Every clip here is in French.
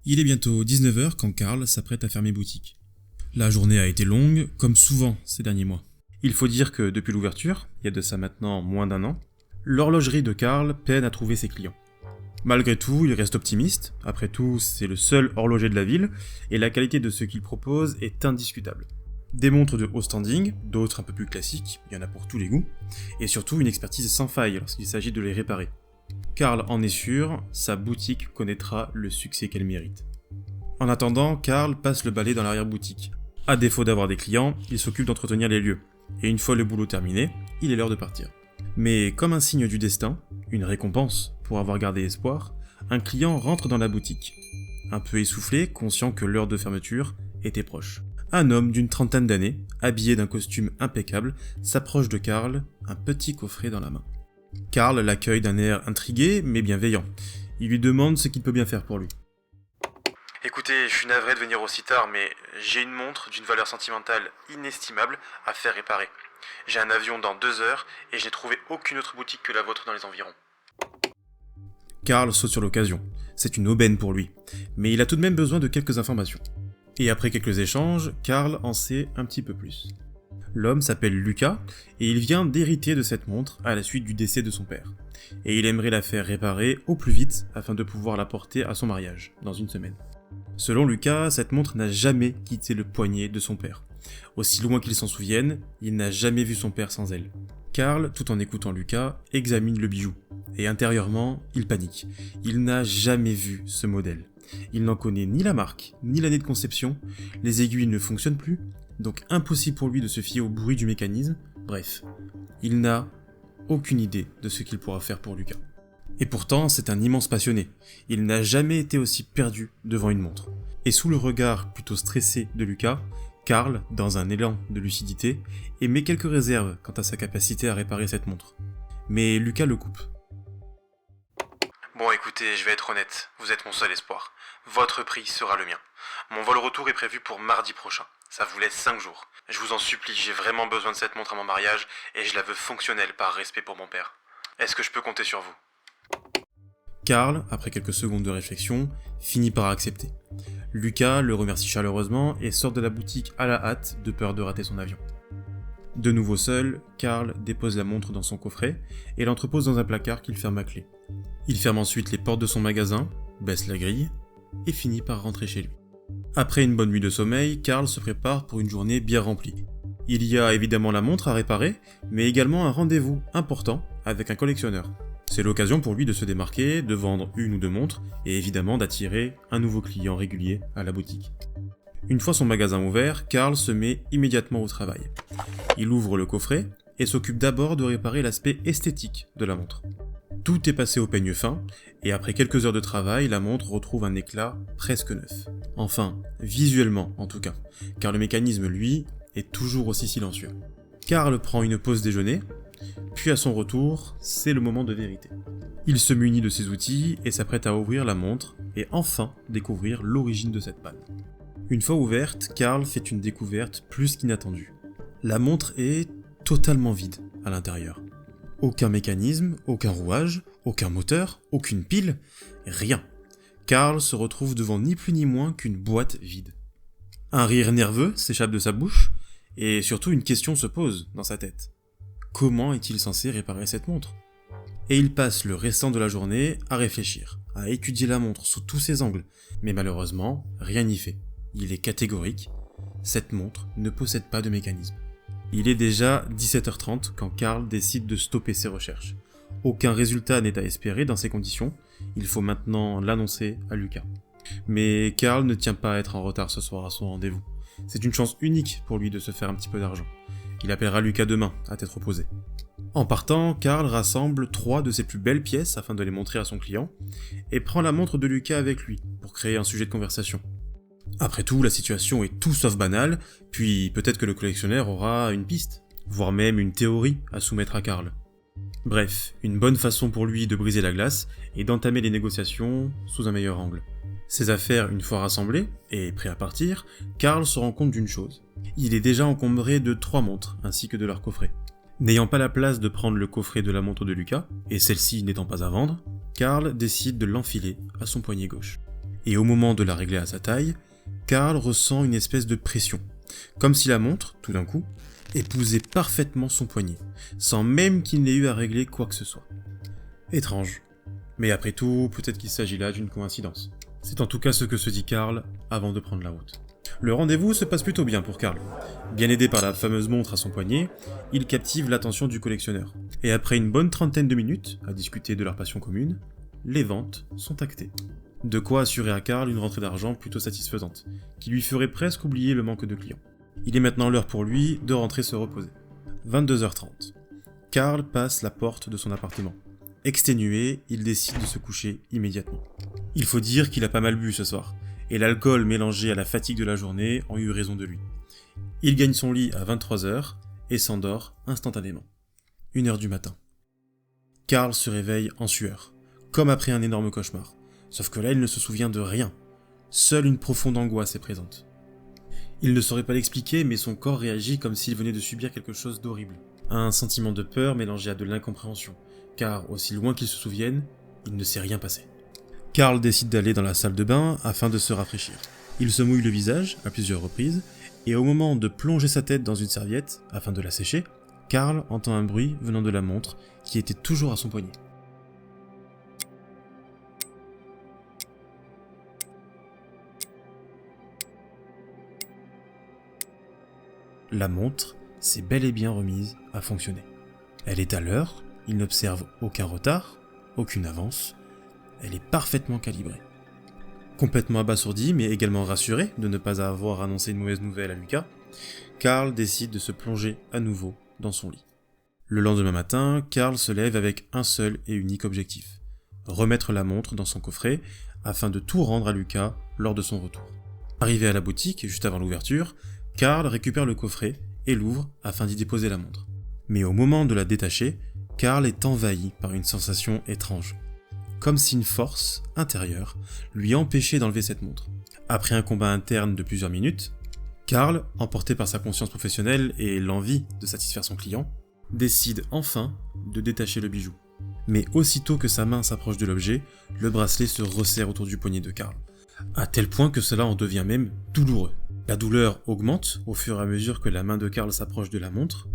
Il est bientôt 19h quand Karl s'apprête à fermer boutique. La journée a été longue, comme souvent ces derniers mois. Il faut dire que depuis l'ouverture, il y a de ça maintenant moins d'un an, l'horlogerie de Karl peine à trouver ses clients. Malgré tout, il reste optimiste, après tout c'est le seul horloger de la ville, et la qualité de ce qu'il propose est indiscutable. Des montres de haut standing, d'autres un peu plus classiques, il y en a pour tous les goûts, et surtout une expertise sans faille lorsqu'il s'agit de les réparer. Karl en est sûr, sa boutique connaîtra le succès qu'elle mérite. En attendant, Karl passe le balai dans l'arrière-boutique. À défaut d'avoir des clients, il s'occupe d'entretenir les lieux, et une fois le boulot terminé, il est l'heure de partir. Mais comme un signe du destin, une récompense pour avoir gardé espoir, un client rentre dans la boutique. Un peu essoufflé, conscient que l'heure de fermeture était proche. Un homme d'une trentaine d'années, habillé d'un costume impeccable, s'approche de Karl, un petit coffret dans la main. Karl l'accueille d'un air intrigué mais bienveillant. Il lui demande ce qu'il peut bien faire pour lui. Écoutez, je suis navré de venir aussi tard, mais j'ai une montre d'une valeur sentimentale inestimable à faire réparer. J'ai un avion dans 2 heures et je n'ai trouvé aucune autre boutique que la vôtre dans les environs. Karl saute sur l'occasion. C'est une aubaine pour lui, mais il a tout de même besoin de quelques informations. Et après quelques échanges, Karl en sait un petit peu plus. L'homme s'appelle Lucas, et il vient d'hériter de cette montre à la suite du décès de son père. Et il aimerait la faire réparer au plus vite afin de pouvoir la porter à son mariage, dans une semaine. Selon Lucas, cette montre n'a jamais quitté le poignet de son père. Aussi loin qu'il s'en souvienne, il n'a jamais vu son père sans elle. Karl, tout en écoutant Lucas, examine le bijou, et intérieurement, il panique. Il n'a jamais vu ce modèle. Il n'en connaît ni la marque, ni l'année de conception, les aiguilles ne fonctionnent plus, donc impossible pour lui de se fier au bruit du mécanisme, bref, il n'a aucune idée de ce qu'il pourra faire pour Lucas. Et pourtant, c'est un immense passionné, il n'a jamais été aussi perdu devant une montre. Et sous le regard plutôt stressé de Lucas, Karl, dans un élan de lucidité, émet quelques réserves quant à sa capacité à réparer cette montre. Mais Lucas le coupe. Bon écoutez, je vais être honnête, vous êtes mon seul espoir. Votre prix sera le mien. Mon vol retour est prévu pour mardi prochain. Ça vous laisse 5 jours. Je vous en supplie, j'ai vraiment besoin de cette montre à mon mariage et je la veux fonctionnelle par respect pour mon père. Est-ce que je peux compter sur vous ? Karl, après quelques secondes de réflexion, finit par accepter. Lucas le remercie chaleureusement et sort de la boutique à la hâte de peur de rater son avion. De nouveau seul, Karl dépose la montre dans son coffret et l'entrepose dans un placard qu'il ferme à clé. Il ferme ensuite les portes de son magasin, baisse la grille et finit par rentrer chez lui. Après une bonne nuit de sommeil, Karl se prépare pour une journée bien remplie. Il y a évidemment la montre à réparer, mais également un rendez-vous important avec un collectionneur. C'est l'occasion pour lui de se démarquer, de vendre une ou deux montres, et évidemment d'attirer un nouveau client régulier à la boutique. Une fois son magasin ouvert, Karl se met immédiatement au travail. Il ouvre le coffret et s'occupe d'abord de réparer l'aspect esthétique de la montre. Tout est passé au peigne fin, et après quelques heures de travail, la montre retrouve un éclat presque neuf. Enfin, visuellement en tout cas, car le mécanisme, lui, est toujours aussi silencieux. Karl prend une pause déjeuner, puis à son retour, c'est le moment de vérité. Il se munit de ses outils et s'apprête à ouvrir la montre et enfin découvrir l'origine de cette panne. Une fois ouverte, Karl fait une découverte plus qu'inattendue. La montre est totalement vide à l'intérieur. Aucun mécanisme, aucun rouage, aucun moteur, aucune pile, rien. Karl se retrouve devant ni plus ni moins qu'une boîte vide. Un rire nerveux s'échappe de sa bouche, et surtout une question se pose dans sa tête. Comment est-il censé réparer cette montre ? Et il passe le restant de la journée à réfléchir, à étudier la montre sous tous ses angles, mais malheureusement, rien n'y fait. Il est catégorique, cette montre ne possède pas de mécanisme. Il est déjà 17h30 quand Karl décide de stopper ses recherches. Aucun résultat n'est à espérer dans ces conditions, il faut maintenant l'annoncer à Lucas. Mais Karl ne tient pas à être en retard ce soir à son rendez-vous. C'est une chance unique pour lui de se faire un petit peu d'argent. Il appellera Lucas demain, à tête reposée. En partant, Karl rassemble 3 de ses plus belles pièces afin de les montrer à son client, et prend la montre de Lucas avec lui, pour créer un sujet de conversation. Après tout, la situation est tout sauf banale, puis peut-être que le collectionneur aura une piste, voire même une théorie à soumettre à Karl. Bref, une bonne façon pour lui de briser la glace et d'entamer les négociations sous un meilleur angle. Ses affaires une fois rassemblées, et prêt à partir, Karl se rend compte d'une chose. Il est déjà encombré de 3 montres, ainsi que de leur coffret. N'ayant pas la place de prendre le coffret de la montre de Lucas, et celle-ci n'étant pas à vendre, Karl décide de l'enfiler à son poignet gauche. Et au moment de la régler à sa taille, Karl ressent une espèce de pression, comme si la montre, tout d'un coup, épousait parfaitement son poignet, sans même qu'il n'ait eu à régler quoi que ce soit. Étrange. Mais après tout, peut-être qu'il s'agit là d'une coïncidence. C'est en tout cas ce que se dit Karl avant de prendre la route. Le rendez-vous se passe plutôt bien pour Karl. Bien aidé par la fameuse montre à son poignet, il captive l'attention du collectionneur. Et après une bonne trentaine de minutes à discuter de leur passion commune, les ventes sont actées. De quoi assurer à Karl une rentrée d'argent plutôt satisfaisante, qui lui ferait presque oublier le manque de clients. Il est maintenant l'heure pour lui de rentrer se reposer. 22h30. Karl passe la porte de son appartement. Exténué, il décide de se coucher immédiatement. Il faut dire qu'il a pas mal bu ce soir, et l'alcool mélangé à la fatigue de la journée ont eu raison de lui. Il gagne son lit à 23h et s'endort instantanément. 1h du matin. Karl se réveille en sueur, comme après un énorme cauchemar. Sauf que là, il ne se souvient de rien. Seule une profonde angoisse est présente. Il ne saurait pas l'expliquer, mais son corps réagit comme s'il venait de subir quelque chose d'horrible. Un sentiment de peur mélangé à de l'incompréhension, car aussi loin qu'il se souvienne, il ne s'est rien passé. Karl décide d'aller dans la salle de bain afin de se rafraîchir. Il se mouille le visage à plusieurs reprises, et au moment de plonger sa tête dans une serviette afin de la sécher, Karl entend un bruit venant de la montre qui était toujours à son poignet. La montre s'est bel et bien remise à fonctionner. Elle est à l'heure, il n'observe aucun retard, aucune avance, elle est parfaitement calibrée. Complètement abasourdi, mais également rassuré de ne pas avoir annoncé une mauvaise nouvelle à Lucas, Karl décide de se plonger à nouveau dans son lit. Le lendemain matin, Karl se lève avec un seul et unique objectif, remettre la montre dans son coffret afin de tout rendre à Lucas lors de son retour. Arrivé à la boutique, juste avant l'ouverture, Karl récupère le coffret et l'ouvre afin d'y déposer la montre. Mais au moment de la détacher, Karl est envahi par une sensation étrange, comme si une force intérieure lui empêchait d'enlever cette montre. Après un combat interne de plusieurs minutes, Karl, emporté par sa conscience professionnelle et l'envie de satisfaire son client, décide enfin de détacher le bijou. Mais aussitôt que sa main s'approche de l'objet, le bracelet se resserre autour du poignet de Karl, à tel point que cela en devient même douloureux. La douleur augmente au fur et à mesure que la main de Karl s'approche de la montre,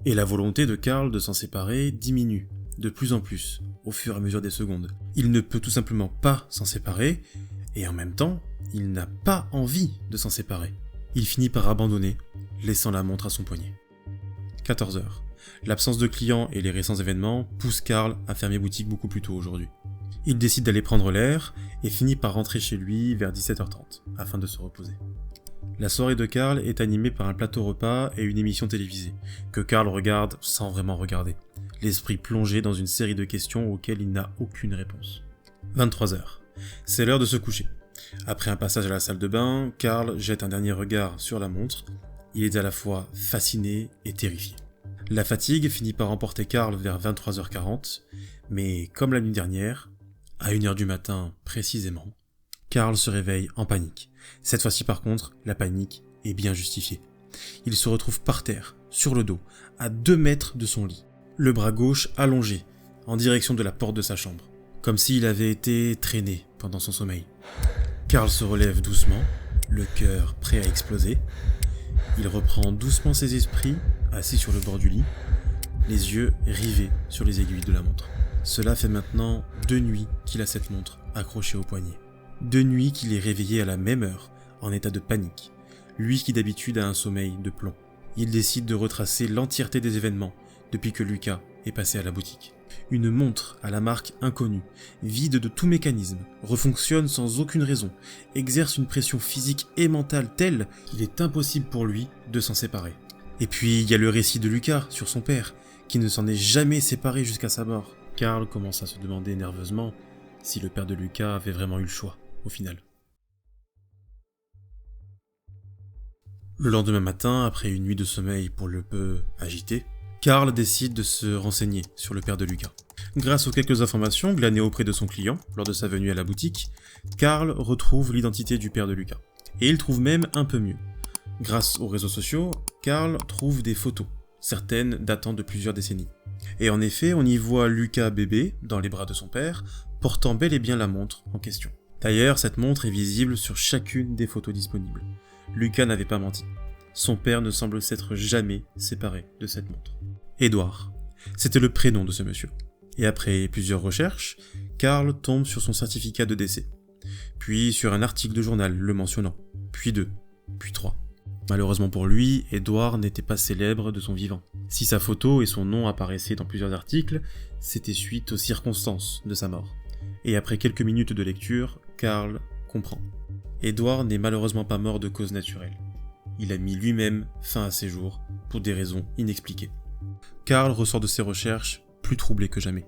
et la volonté de Karl de s'en séparer diminue de plus en plus au fur et à mesure des secondes. Il ne peut tout simplement pas s'en séparer, et en même temps, il n'a pas envie de s'en séparer. Il finit par abandonner, laissant la montre à son poignet. 14h. L'absence de clients et les récents événements poussent Karl à fermer boutique beaucoup plus tôt aujourd'hui. Il décide d'aller prendre l'air et finit par rentrer chez lui vers 17h30, afin de se reposer. La soirée de Karl est animée par un plateau repas et une émission télévisée, que Karl regarde sans vraiment regarder, l'esprit plongé dans une série de questions auxquelles il n'a aucune réponse. 23h. C'est l'heure de se coucher. Après un passage à la salle de bain, Karl jette un dernier regard sur la montre. Il est à la fois fasciné et terrifié. La fatigue finit par emporter Karl vers 23h40, mais comme la nuit dernière, à 1h du matin précisément, Karl se réveille en panique. Cette fois-ci par contre, la panique est bien justifiée. Il se retrouve par terre, sur le dos, à 2 mètres de son lit, le bras gauche allongé, en direction de la porte de sa chambre, comme s'il avait été traîné pendant son sommeil. Karl se relève doucement, le cœur prêt à exploser. Il reprend doucement ses esprits, assis sur le bord du lit, les yeux rivés sur les aiguilles de la montre. Cela fait maintenant 2 nuits qu'il a cette montre accrochée au poignet. 2 nuits qu'il est réveillé à la même heure, en état de panique, lui qui d'habitude a un sommeil de plomb. Il décide de retracer l'entièreté des événements depuis que Lucas est passé à la boutique. Une montre à la marque inconnue, vide de tout mécanisme, refonctionne sans aucune raison, exerce une pression physique et mentale telle qu'il est impossible pour lui de s'en séparer. Et puis il y a le récit de Lucas sur son père, qui ne s'en est jamais séparé jusqu'à sa mort. Karl commence à se demander nerveusement si le père de Lucas avait vraiment eu le choix, au final. Le lendemain matin, après une nuit de sommeil pour le peu agité, Karl décide de se renseigner sur le père de Lucas. Grâce aux quelques informations glanées auprès de son client lors de sa venue à la boutique, Karl retrouve l'identité du père de Lucas. Et il trouve même un peu mieux. Grâce aux réseaux sociaux, Karl trouve des photos, certaines datant de plusieurs décennies. Et en effet, on y voit Lucas bébé, dans les bras de son père, portant bel et bien la montre en question. D'ailleurs, cette montre est visible sur chacune des photos disponibles. Lucas n'avait pas menti. Son père ne semble s'être jamais séparé de cette montre. Édouard, c'était le prénom de ce monsieur. Et après plusieurs recherches, Karl tombe sur son certificat de décès. Puis sur un article de journal le mentionnant. Puis 2, puis 3. Malheureusement pour lui, Édouard n'était pas célèbre de son vivant. Si sa photo et son nom apparaissaient dans plusieurs articles, c'était suite aux circonstances de sa mort. Et après quelques minutes de lecture, Karl comprend. Édouard n'est malheureusement pas mort de cause naturelle. Il a mis lui-même fin à ses jours pour des raisons inexpliquées. Karl ressort de ses recherches plus troublé que jamais.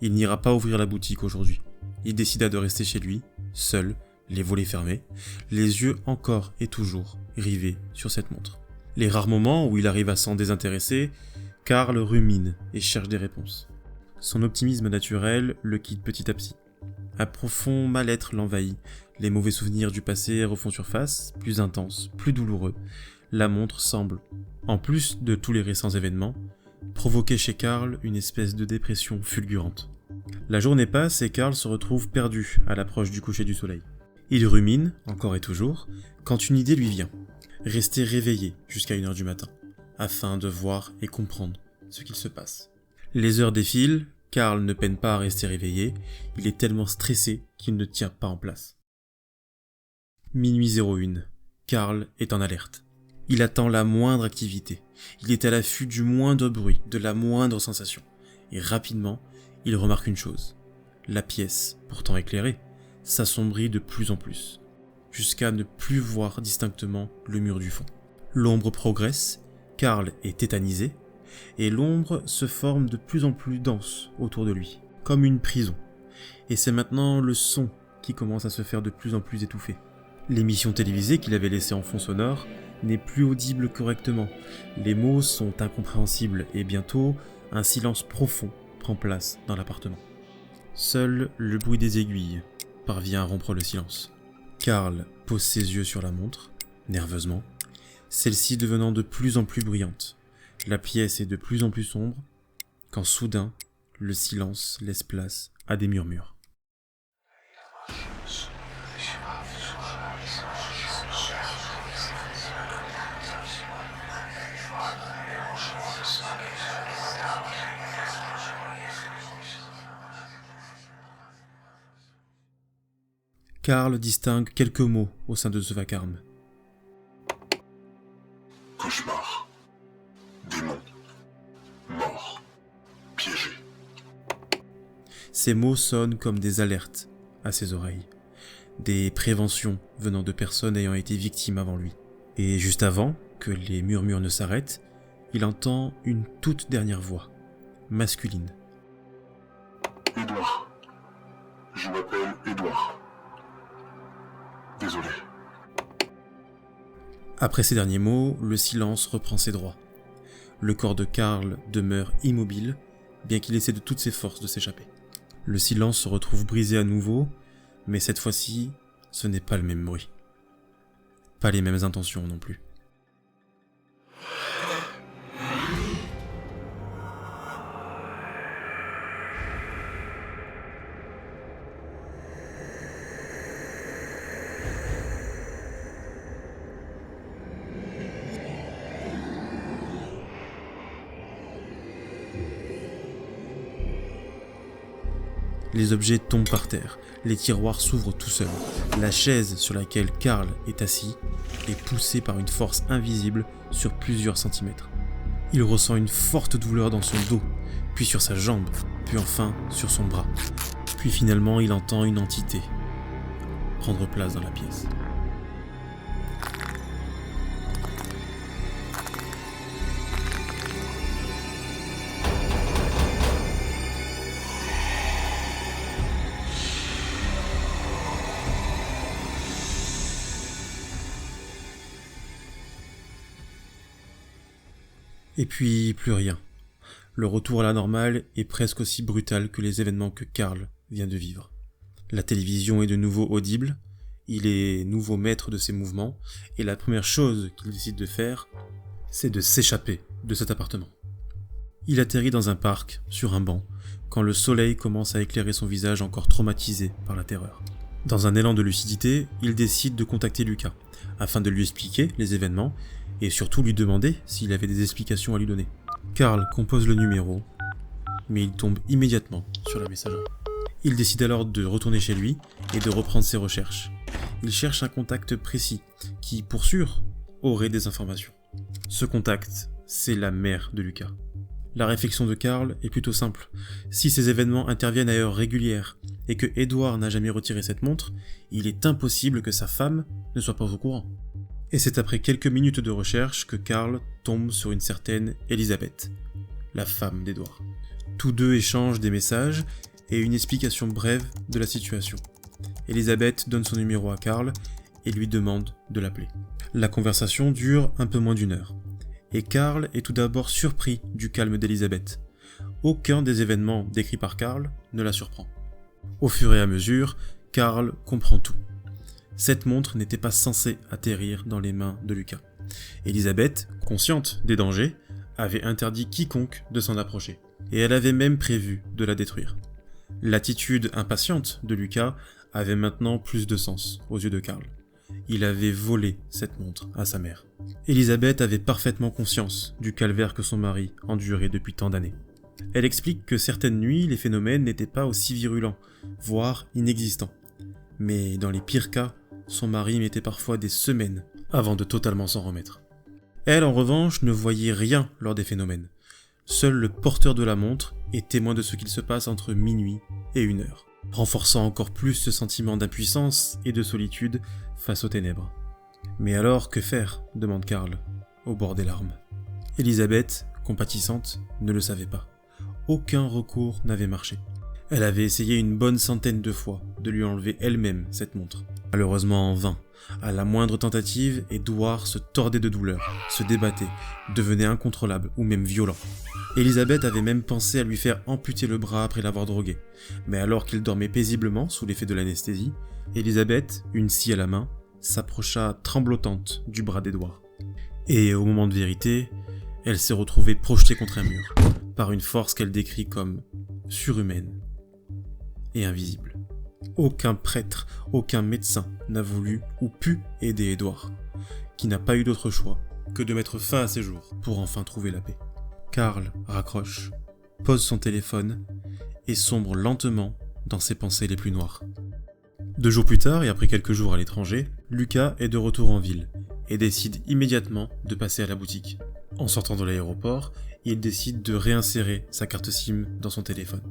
Il n'ira pas ouvrir la boutique aujourd'hui. Il décida de rester chez lui, seul, les volets fermés, les yeux encore et toujours rivés sur cette montre. Les rares moments où il arrive à s'en désintéresser, Karl rumine et cherche des réponses. Son optimisme naturel le quitte petit à petit. Un profond mal-être l'envahit, les mauvais souvenirs du passé refont surface, plus intenses, plus douloureux. La montre semble, en plus de tous les récents événements, provoquer chez Karl une espèce de dépression fulgurante. La journée passe et Karl se retrouve perdu à l'approche du coucher du soleil. Il rumine, encore et toujours, quand une idée lui vient. Rester réveillé jusqu'à 1h du matin, afin de voir et comprendre ce qu'il se passe. Les heures défilent, Karl ne peine pas à rester réveillé, il est tellement stressé qu'il ne tient pas en place. Minuit 01, Karl est en alerte. Il attend la moindre activité, il est à l'affût du moindre bruit, de la moindre sensation. Et rapidement, il remarque une chose. La pièce, pourtant éclairée, s'assombrit de plus en plus, jusqu'à ne plus voir distinctement le mur du fond. L'ombre progresse, Karl est tétanisé, et l'ombre se forme de plus en plus dense autour de lui, comme une prison. Et c'est maintenant le son qui commence à se faire de plus en plus étouffé. L'émission télévisée qu'il avait laissée en fond sonore n'est plus audible correctement. Les mots sont incompréhensibles et bientôt, un silence profond prend place dans l'appartement. Seul le bruit des aiguilles parvient à rompre le silence. Karl pose ses yeux sur la montre, nerveusement, celle-ci devenant de plus en plus bruyante. La pièce est de plus en plus sombre, quand soudain, le silence laisse place à des murmures. Karl distingue quelques mots au sein de ce vacarme. Cauchemar. Démon. Mort. Piégé. Ces mots sonnent comme des alertes à ses oreilles, des préventions venant de personnes ayant été victimes avant lui. Et juste avant que les murmures ne s'arrêtent, il entend une toute dernière voix, masculine. Édouard. Je m'appelle Édouard. Désolé. Après ces derniers mots, le silence reprend ses droits. Le corps de Karl demeure immobile, bien qu'il essaie de toutes ses forces de s'échapper. Le silence se retrouve brisé à nouveau, mais cette fois-ci, ce n'est pas le même bruit. Pas les mêmes intentions non plus. Les objets tombent par terre, les tiroirs s'ouvrent tout seuls. La chaise sur laquelle Karl est assis est poussée par une force invisible sur plusieurs centimètres. Il ressent une forte douleur dans son dos, puis sur sa jambe, puis enfin sur son bras. Puis finalement, il entend une entité prendre place dans la pièce. Et puis, plus rien. Le retour à la normale est presque aussi brutal que les événements que Karl vient de vivre. La télévision est de nouveau audible, il est nouveau maître de ses mouvements, et la première chose qu'il décide de faire, c'est de s'échapper de cet appartement. Il atterrit dans un parc, sur un banc, quand le soleil commence à éclairer son visage encore traumatisé par la terreur. Dans un élan de lucidité, il décide de contacter Lucas, afin de lui expliquer les événements, et surtout lui demander s'il avait des explications à lui donner. Karl compose le numéro, mais il tombe immédiatement sur la messagerie. Il décide alors de retourner chez lui et de reprendre ses recherches. Il cherche un contact précis, qui, pour sûr, aurait des informations. Ce contact, c'est la mère de Lucas. La réflexion de Karl est plutôt simple. Si ces événements interviennent à heure régulière et que Edward n'a jamais retiré cette montre, il est impossible que sa femme ne soit pas au courant. Et c'est après quelques minutes de recherche que Karl tombe sur une certaine Elisabeth, la femme d'Edward. Tous deux échangent des messages et une explication brève de la situation. Elisabeth donne son numéro à Karl et lui demande de l'appeler. La conversation dure un peu moins d'1 heure. Et Karl est tout d'abord surpris du calme d'Elisabeth. Aucun des événements décrits par Karl ne la surprend. Au fur et à mesure, Karl comprend tout. Cette montre n'était pas censée atterrir dans les mains de Lucas. Elisabeth, consciente des dangers, avait interdit quiconque de s'en approcher, et elle avait même prévu de la détruire. L'attitude impatiente de Lucas avait maintenant plus de sens aux yeux de Karl. Il avait volé cette montre à sa mère. Elisabeth avait parfaitement conscience du calvaire que son mari endurait depuis tant d'années. Elle explique que certaines nuits, les phénomènes n'étaient pas aussi virulents, voire inexistants. Mais dans les pires cas, son mari mettait parfois des semaines avant de totalement s'en remettre. Elle, en revanche, ne voyait rien lors des phénomènes. Seul le porteur de la montre est témoin de ce qu'il se passe entre minuit et 1 heure, renforçant encore plus ce sentiment d'impuissance et de solitude face aux ténèbres. Mais alors, que faire ? Demande Karl, au bord des larmes. Elisabeth, compatissante, ne le savait pas. Aucun recours n'avait marché. Elle avait essayé une bonne centaine de fois de lui enlever elle-même cette montre. Malheureusement en vain. À la moindre tentative, Edward se tordait de douleur, se débattait, devenait incontrôlable ou même violent. Elisabeth avait même pensé à lui faire amputer le bras après l'avoir drogué. Mais alors qu'il dormait paisiblement sous l'effet de l'anesthésie, Elisabeth, une scie à la main, s'approcha tremblotante du bras d'Edward. Et au moment de vérité, elle s'est retrouvée projetée contre un mur, par une force qu'elle décrit comme surhumaine et invisible. Aucun prêtre, aucun médecin n'a voulu ou pu aider Edward, qui n'a pas eu d'autre choix que de mettre fin à ses jours pour enfin trouver la paix. Karl raccroche, pose son téléphone et sombre lentement dans ses pensées les plus noires. 2 jours plus tard, et après quelques jours à l'étranger, Lucas est de retour en ville et décide immédiatement de passer à la boutique. En sortant de l'aéroport, il décide de réinsérer sa carte SIM dans son téléphone.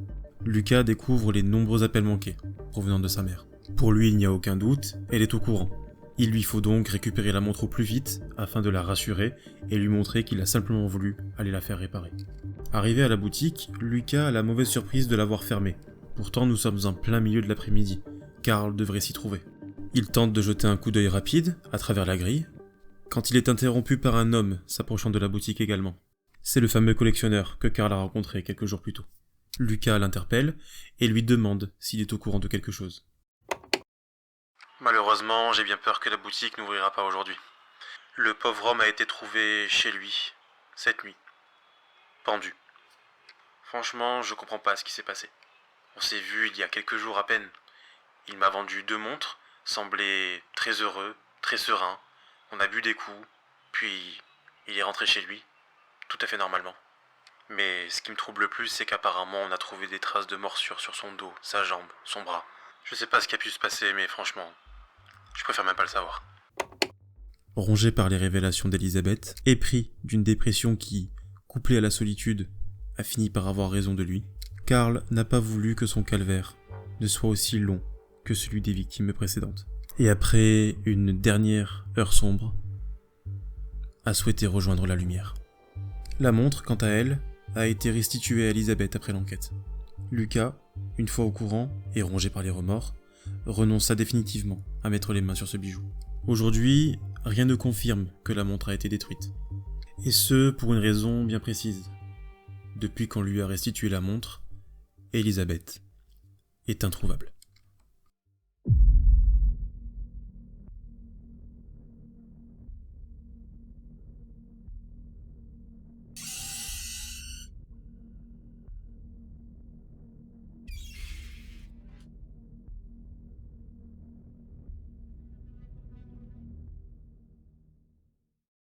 Lucas découvre les nombreux appels manqués provenant de sa mère. Pour lui, il n'y a aucun doute, elle est au courant. Il lui faut donc récupérer la montre au plus vite afin de la rassurer et lui montrer qu'il a simplement voulu aller la faire réparer. Arrivé à la boutique, Lucas a la mauvaise surprise de la voir fermée. Pourtant, nous sommes en plein milieu de l'après-midi. Karl devrait s'y trouver. Il tente de jeter un coup d'œil rapide à travers la grille, quand il est interrompu par un homme s'approchant de la boutique également. C'est le fameux collectionneur que Karl a rencontré quelques jours plus tôt. Lucas l'interpelle et lui demande s'il est au courant de quelque chose. Malheureusement, j'ai bien peur que la boutique n'ouvrira pas aujourd'hui. Le pauvre homme a été trouvé chez lui, cette nuit, pendu. Franchement, je comprends pas ce qui s'est passé. On s'est vu il y a quelques jours à peine. Il m'a vendu 2 montres, semblait très heureux, très serein. On a bu des coups, puis il est rentré chez lui, tout à fait normalement. Mais ce qui me trouble le plus, c'est qu'apparemment on a trouvé des traces de morsures sur son dos, sa jambe, son bras. Je sais pas ce qui a pu se passer, mais franchement, je préfère même pas le savoir. Rongé par les révélations d'Elisabeth, épris d'une dépression qui, couplée à la solitude, a fini par avoir raison de lui, Karl n'a pas voulu que son calvaire ne soit aussi long que celui des victimes précédentes. Et après une dernière heure sombre, a souhaité rejoindre la lumière. La montre, quant à elle, a été restituée à Elisabeth après l'enquête. Lucas, une fois au courant et rongé par les remords, renonça définitivement à mettre les mains sur ce bijou. Aujourd'hui, rien ne confirme que la montre a été détruite. Et ce, pour une raison bien précise. Depuis qu'on lui a restitué la montre, Elisabeth est introuvable.